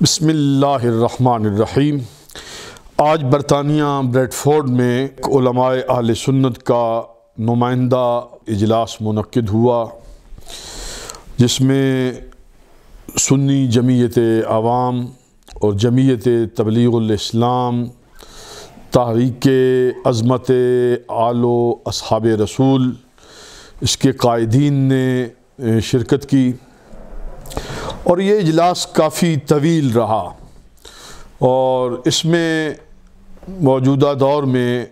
بسم اللہ الرحمن الرحیم۔ آج برطانیہ بریڈ فورڈ میں علماء اہل سنت کا نمائندہ اجلاس منعقد ہوا، جس میں سنی جمعیت عوام اور جمعیت تبلیغ الاسلام، تحریک عظمت آل و اصحاب رسول، اس کے قائدین نے شرکت کی، اور یہ اجلاس کافی طویل رہا، اور اس میں موجودہ دور میں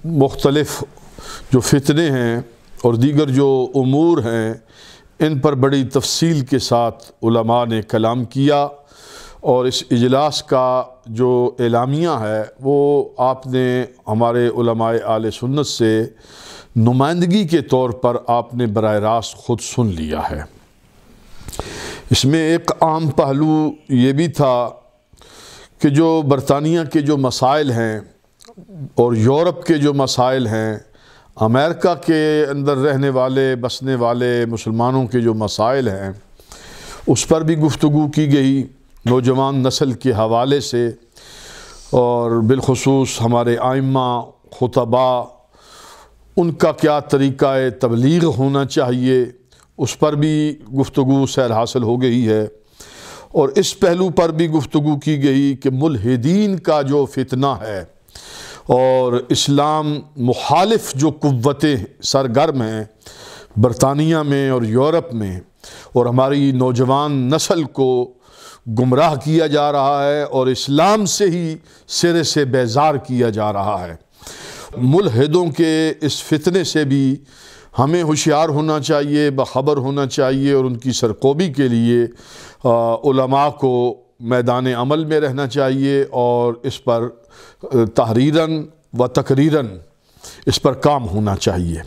مختلف جو فتنے ہیں اور دیگر جو امور ہیں، ان پر بڑی تفصیل کے ساتھ علماء نے کلام کیا، اور اس اجلاس کا جو اعلامیہ ہے وہ آپ نے ہمارے علماء اہل سنت سے نمائندگی کے طور پر آپ نے براہ راست خود سن لیا ہے۔ اس میں ایک عام پہلو یہ بھی تھا کہ جو برطانیہ کے جو مسائل ہیں اور یورپ کے جو مسائل ہیں، امریکہ کے اندر رہنے والے بسنے والے مسلمانوں کے جو مسائل ہیں، اس پر بھی گفتگو کی گئی نوجوان نسل کے حوالے سے، اور بالخصوص ہمارے ائمہ خطباء، ان کا کیا طریقہ تبلیغ ہونا چاہیے، اس پر بھی گفتگو سیر حاصل ہو گئی ہے، اور اس پہلو پر بھی گفتگو کی گئی کہ ملحدین کا جو فتنہ ہے اور اسلام مخالف جو قوتیں سرگرم ہیں برطانیہ میں اور یورپ میں، اور ہماری نوجوان نسل کو گمراہ کیا جا رہا ہے اور اسلام سے ہی سرے سے بیزار کیا جا رہا ہے، ملحدوں کے اس فتنے سے بھی ہمیں ہوشیار ہونا چاہیے، باخبر ہونا چاہیے، اور ان کی سرکوبی کے لیے علماء کو میدان عمل میں رہنا چاہیے، اور اس پر تحریراً و تقریراً اس پر کام ہونا چاہیے۔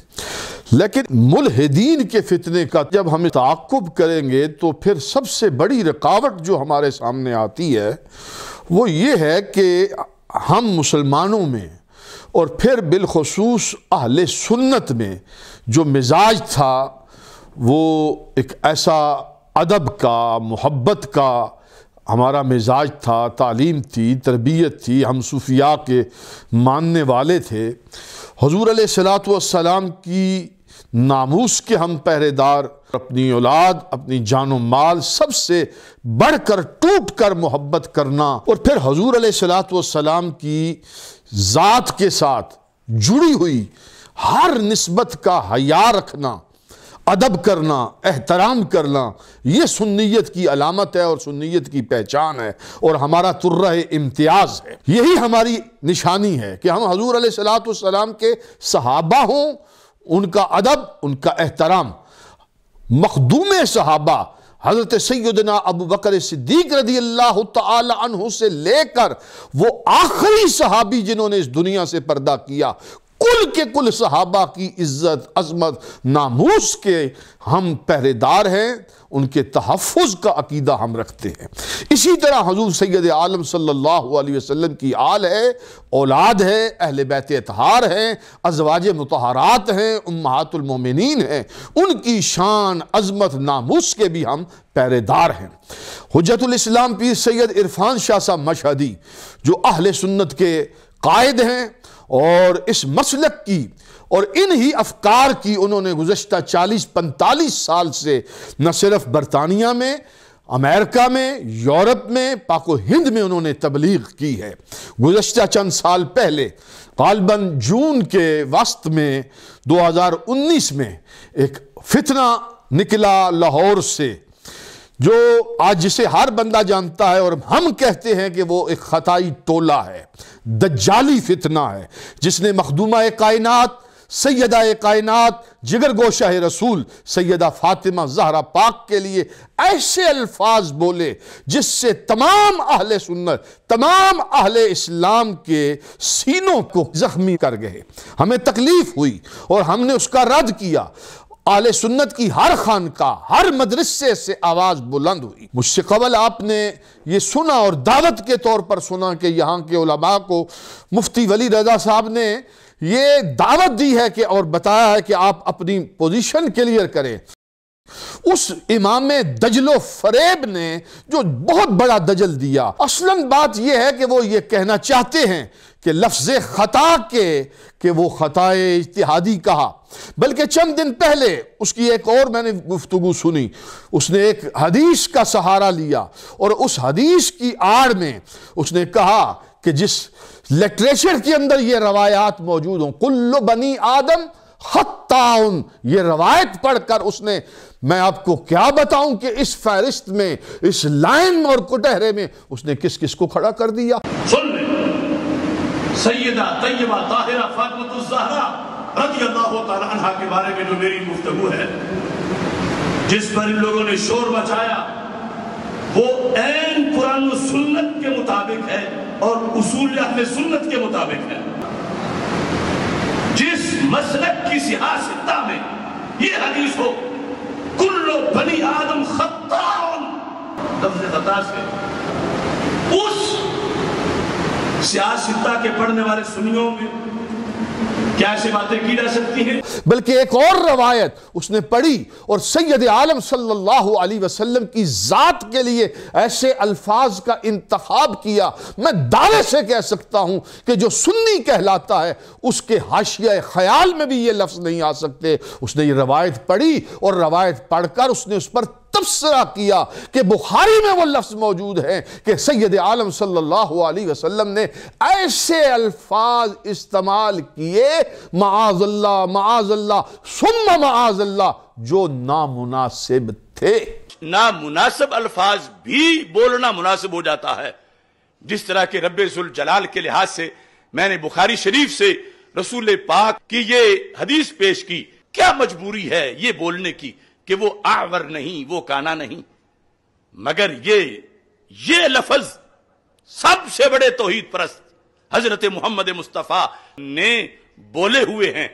لیکن ملحدین کے فتنے کا جب ہم تعاقب کریں گے تو پھر سب سے بڑی رکاوٹ جو ہمارے سامنے آتی ہے وہ یہ ہے کہ ہم مسلمانوں میں، اور پھر بالخصوص اہل سنت میں جو مزاج تھا، وہ ایک ایسا ادب کا، محبت کا ہمارا مزاج تھا، تعلیم تھی، تربیت تھی، ہم صوفیاء کے ماننے والے تھے، حضور علیہ السلام کی ناموس کے ہم پہرے دار، اپنی اولاد، اپنی جان و مال سب سے بڑھ کر ٹوٹ کر محبت کرنا، اور پھر حضور علیہ السلام کی ذات کے ساتھ جڑی ہوئی ہر نسبت کا حیا رکھنا، ادب کرنا، احترام کرنا، یہ سنیت کی علامت ہے اور سنیت کی پہچان ہے، اور ہمارا ترہ امتیاز ہے۔ یہی ہماری نشانی ہے کہ ہم حضور علیہ السلام کے صحابہ ہوں، ان کا ادب، ان کا احترام، مخدوم صحابہ حضرت سیدنا ابو بکر صدیق رضی اللہ تعالی عنہ سے لے کر وہ آخری صحابی جنہوں نے اس دنیا سے پردہ کیا، کل کے کل صحابہ کی عزت، عظمت، ناموس کے ہم پہرے دار ہیں، ان کے تحفظ کا عقیدہ ہم رکھتے ہیں۔ اسی طرح حضور سید عالم صلی اللہ علیہ وسلم کی آل ہے، اولاد ہے، اہل بیت اطہار ہیں، ازواج مطہرات ہیں، امہات المومنین ہیں، ان کی شان، عظمت، ناموس کے بھی ہم پہرے دار ہیں۔ حجت الاسلام پیر سید عرفان شاہ صاحب مشہدی، جو اہل سنت کے قائد ہیں، اور اس مسلک کی اور انہی افکار کی انہوں نے گزشتہ 40-45 سال سے نہ صرف برطانیہ میں، امریکہ میں، یورپ میں، پاک و ہند میں انہوں نے تبلیغ کی ہے۔ گزشتہ چند سال پہلے غالباً جون کے وسط میں 2019 میں ایک فتنہ نکلا لاہور سے، جو آج جسے ہر بندہ جانتا ہے، اور ہم کہتے ہیں کہ وہ ایک خطائی ٹولہ ہے، دجالی فتنہ ہے، جس نے مخدومہ کائنات، سیدہ کائنات، جگر گوشہ رسول سیدہ فاطمہ زہرا پاک کے لیے ایسے الفاظ بولے جس سے تمام اہل سنت، تمام اہل اسلام کے سینوں کو زخمی کر گئے۔ ہمیں تکلیف ہوئی اور ہم نے اس کا رد کیا۔ اہل سنت کی ہر خانقاہ، ہر مدرسے سے آواز بلند ہوئی۔ مجھ سے قبل آپ نے یہ سنا اور دعوت کے طور پر سنا کہ یہاں کے علماء کو مفتی ولی رضا صاحب نے یہ دعوت دی ہے کہ اور بتایا ہے کہ آپ اپنی پوزیشن کلیئر کریں۔ اس امام دجل و فریب نے جو بہت بڑا دجل دیا، اصلاً بات یہ ہے کہ وہ یہ کہنا چاہتے ہیں کہ لفظ خطا کہ وہ خطائے اجتہادی کہا، بلکہ چند دن پہلے اس کی ایک اور میں نے گفتگو سنی، اس نے ایک حدیث کا سہارا لیا اور اس حدیث کی آڑ میں اس نے کہا کہ جس لٹریچر کے اندر یہ روایات موجود ہوں، کل بنی آدم خطاؤن، یہ روایت پڑھ کر اس نے، میں آپ کو کیا بتاؤں کہ اس فہرست میں، اس لائن اور کٹہرے میں اس نے کس کس کو کھڑا کر دیا۔ سن لیں، سیدہ طیبہ طاہرہ فاطمہ الزہرا رضی اللہ تعالی عنہ کے بارے میں جو میری گفتگو ہے، جس پر ان لوگوں نے شور مچایا، وہ عین قرآن و سنت کے مطابق ہے اور اصول اہل سنت کے مطابق ہے۔ جس مسلک کی سیاستہ میں یہ حدیث ہو، کل بنی آدم خطاؤن، لفظ خطا سے اس سیاستہ کے پڑھنے والے سنیوں میں کیا ایسی باتیں کی جا سکتی ہیں؟ بلکہ ایک اور روایت اس نے پڑھی اور سید عالم صلی اللہ علیہ وسلم کی ذات کے لیے ایسے الفاظ کا انتخاب کیا، میں دعوے سے کہہ سکتا ہوں کہ جو سنی کہلاتا ہے اس کے حاشیہ خیال میں بھی یہ لفظ نہیں آ سکتے۔ اس نے یہ روایت پڑھی اور روایت پڑھ کر اس نے اس پر تبصرہ کیا کہ بخاری میں وہ لفظ موجود ہیں کہ سید عالم صلی اللہ علیہ وسلم نے ایسے الفاظ استعمال کیے، معاذ اللہ ثم معاذ اللہ، جو نامناسب تھے۔ نامناسب الفاظ بھی بولنا مناسب ہو جاتا ہے، جس طرح کہ رب ذوالجلال کے لحاظ سے میں نے بخاری شریف سے رسول پاک کی یہ حدیث پیش کی، کیا مجبوری ہے یہ بولنے کی کہ وہ اعور نہیں، وہ کانا نہیں، مگر یہ لفظ سب سے بڑے توحید پرست حضرت محمد مصطفیٰ نے بولے ہوئے ہیں۔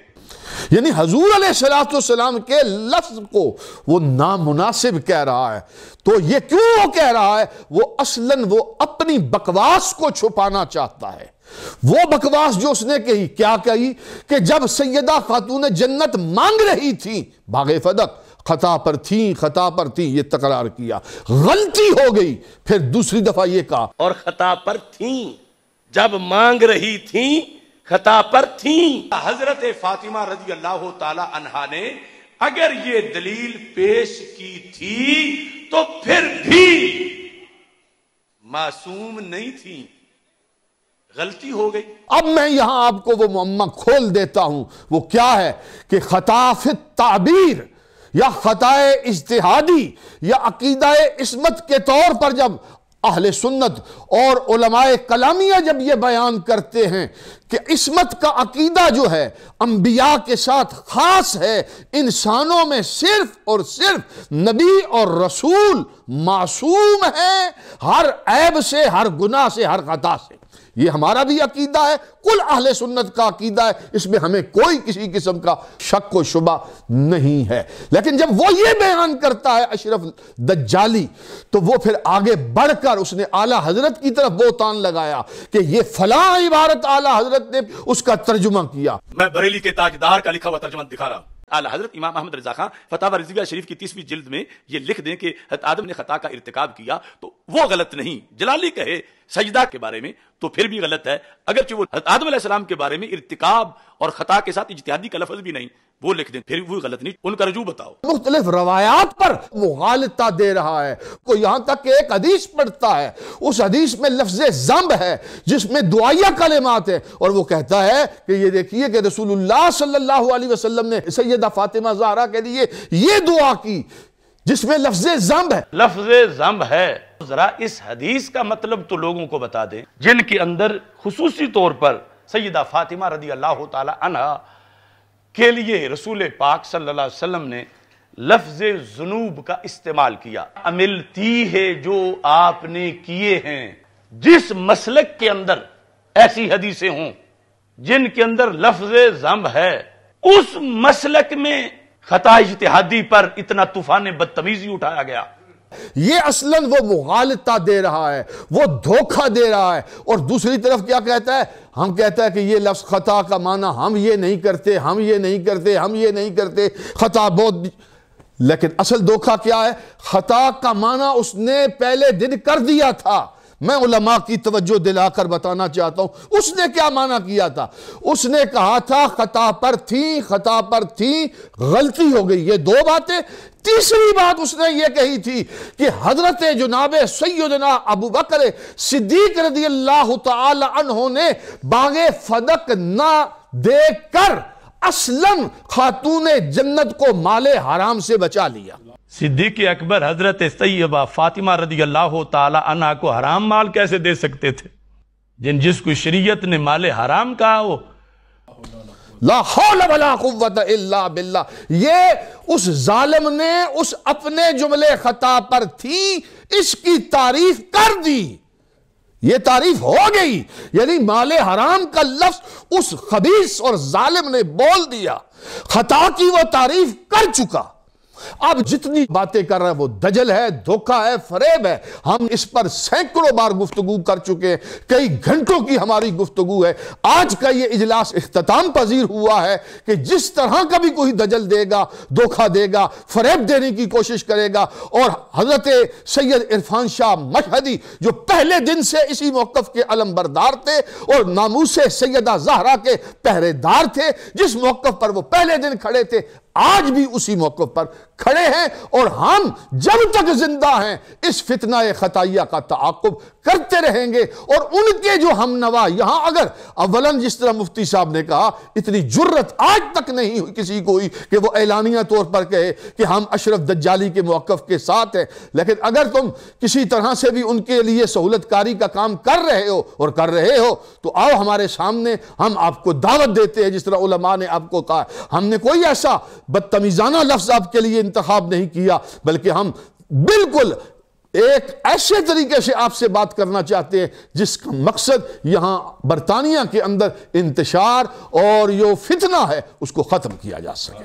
یعنی حضور علیہ السلام کے لفظ کو وہ نامناسب کہہ رہا ہے، تو یہ کیوں وہ کہہ رہا ہے؟ وہ اصلاً وہ اپنی بکواس کو چھپانا چاہتا ہے۔ وہ بکواس جو اس نے کہی، کیا کہی کہ جب سیدہ خاتون جنت مانگ رہی تھی باغ فدق، خطا پر تھیں یہ تقرار کیا، غلطی ہو گئی، پھر دوسری دفعہ یہ کہا اور خطا پر تھیں، جب مانگ رہی تھیں خطا پر تھیں۔ حضرت فاطمہ رضی اللہ تعالی عنہا نے اگر یہ دلیل پیش کی تھی تو پھر بھی معصوم نہیں تھی، غلطی ہو گئی۔ اب میں یہاں آپ کو وہ معمہ کھول دیتا ہوں، وہ کیا ہے کہ خطا فی التعبیر یا خطائے اجتہادی یا عقیدہ عصمت کے طور پر جب اہل سنت اور علماء کلامیہ جب یہ بیان کرتے ہیں کہ عصمت کا عقیدہ جو ہے انبیاء کے ساتھ خاص ہے، انسانوں میں صرف اور صرف نبی اور رسول معصوم ہیں ہر عیب سے، ہر گناہ سے، ہر خطا سے، یہ ہمارا بھی عقیدہ ہے، کل اہل سنت کا عقیدہ ہے، اس میں ہمیں کوئی کسی قسم کا شک و شبہ نہیں ہے۔ لیکن جب وہ یہ بیان کرتا ہے اشرف دجالی، تو وہ پھر آگے بڑھ کر اس نے اعلیٰ حضرت کی طرف بہتان لگایا کہ یہ فلاں عبارت اعلیٰ حضرت نے اس کا ترجمہ کیا۔ میں بریلی کے تاجدار کا لکھا ہوا ترجمہ دکھا رہا ہوں۔ اعلیٰ حضرت امام احمد رضا خان فتاوی رضویہ شریف کی 30ویں جلد میں یہ لکھ دیں کہ حضرت آدم نے خطا کا ارتکاب کیا تو وہ غلط نہیں، جلالی کہے سجدہ کے بارے میں تو پھر بھی غلط ہے، اگرچہ وہ حضرت آدم علیہ السلام کے بارے میں ارتکاب اور خطا کے ساتھ اجتہادی کا لفظ بھی نہیں، وہ لکھ دیں، پھر وہ غلط نہیں، ان کا رجوع بتاؤ۔ مختلف روایات پر مغالطہ دے رہا ہے، کوئی یہاں تک کہ ایک حدیث پڑھتا ہے، اس حدیث میں لفظ ذنب ہے جس میں دعائیہ کلمات ہیں، اور وہ کہتا ہے کہ یہ دیکھیے کہ رسول اللہ صلی اللہ علیہ وسلم نے سیدہ فاطمہ زہرا کے لیے یہ دعا کی جس میں لفظ ذنب ہے۔ لفظ ذنب ہے، ذرا اس حدیث کا مطلب تو لوگوں کو بتا دیں جن کے اندر خصوصی طور پر سیدہ فاطمہ رضی اللہ تعالی عنہ کے لیے رسول پاک صلی اللہ علیہ وسلم نے لفظ ذنوب کا استعمال کیا۔ عملتی ہے جو آپ نے کیے ہیں، جس مسلک کے اندر ایسی حدیثیں ہوں جن کے اندر لفظ ذنب ہے، اس مسلک میں خطا اجتہادی پر اتنا طوفان بدتمیزی اٹھایا گیا۔ یہ اصلاً وہ مغالطہ دے رہا ہے، وہ دھوکہ دے رہا ہے، اور دوسری طرف کیا کہتا ہے؟ ہم کہتا ہے کہ یہ لفظ خطا کا معنی ہم یہ نہیں کرتے، ہم یہ نہیں کرتے، ہم یہ نہیں کرتے، خطا بہت لیکن اصل دھوکہ کیا ہے؟ خطا کا معنی اس نے پہلے دن کر دیا تھا۔ میں علماء کی توجہ دلا کر بتانا چاہتا ہوں اس نے کیا معنی کیا تھا۔ اس نے کہا تھا خطا پر تھی، غلطی ہو گئی، یہ دو باتیں۔ تیسری بات اس نے یہ کہی تھی کہ حضرت جناب سیدنا ابو بکر صدیق رضی اللہ تعالی عنہ نے باغ فدق نہ دیکھ کر اصلاً خاتون جنت کو مال حرام سے بچا لیا۔ صدیق اکبر حضرت سیدہ فاطمہ رضی اللہ تعالی عنہ کو حرام مال کیسے دے سکتے تھے؟ جس کو شریعت نے مال حرام کہا ہو۔ لا حول ولا قوت الا باللہ۔ یہ اس ظالم نے اس اپنے جملے خطا پر تھی اس کی تعریف کر دی، یہ تعریف ہو گئی، یعنی مال حرام کا لفظ اس خبیث اور ظالم نے بول دیا، خطا کی وہ تعریف کر چکا۔ اب جتنی باتیں کر رہے ہیں وہ دجل ہے، دھوکہ ہے، فریب ہے۔ ہم اس پر سینکڑوں بار گفتگو کر چکے ہیں، کئی گھنٹوں کی ہماری گفتگو ہے۔ آج کا یہ اجلاس اختتام پذیر ہوا ہے کہ جس طرح کا بھی کوئی دجل دے گا، دھوکہ دے گا، فریب دینے کی کوشش کرے گا، اور حضرت سید عرفان شاہ مشہدی جو پہلے دن سے اسی موقف کے علمبردار تھے اور ناموس سیدہ زہرا کے پہرے دار تھے، جس موقف پر وہ پہلے دن کھڑے تھے، آج بھی اسی موقف پر کھڑے ہیں، اور ہم جب تک زندہ ہیں اس فتنہ خطائیہ کا تعاقب کرتے رہیں گے۔ اور ان کے جو ہم نوا یہاں، اگر اولاً جس طرح مفتی صاحب نے کہا، اتنی جرت آج تک نہیں ہوئی کسی کو کہ وہ اعلانیہ طور پر کہے کہ ہم اشرف دجالی کے موقف کے ساتھ ہیں، لیکن اگر تم کسی طرح سے بھی ان کے لیے سہولت کاری کا کام کر رہے ہو اور کر رہے ہو تو آؤ ہمارے سامنے، ہم آپ کو دعوت دیتے ہیں۔ جس طرح علماء نے آپ کو کہا، ہم نے کوئی ایسا بدتمیزانہ لفظ آپ کے لیے انتخاب نہیں کیا، بلکہ ہم بالکل ایک ایسے طریقے سے آپ سے بات کرنا چاہتے ہیں جس کا مقصد یہاں برطانیہ کے اندر انتشار اور جو فتنہ ہے اس کو ختم کیا جا سکے۔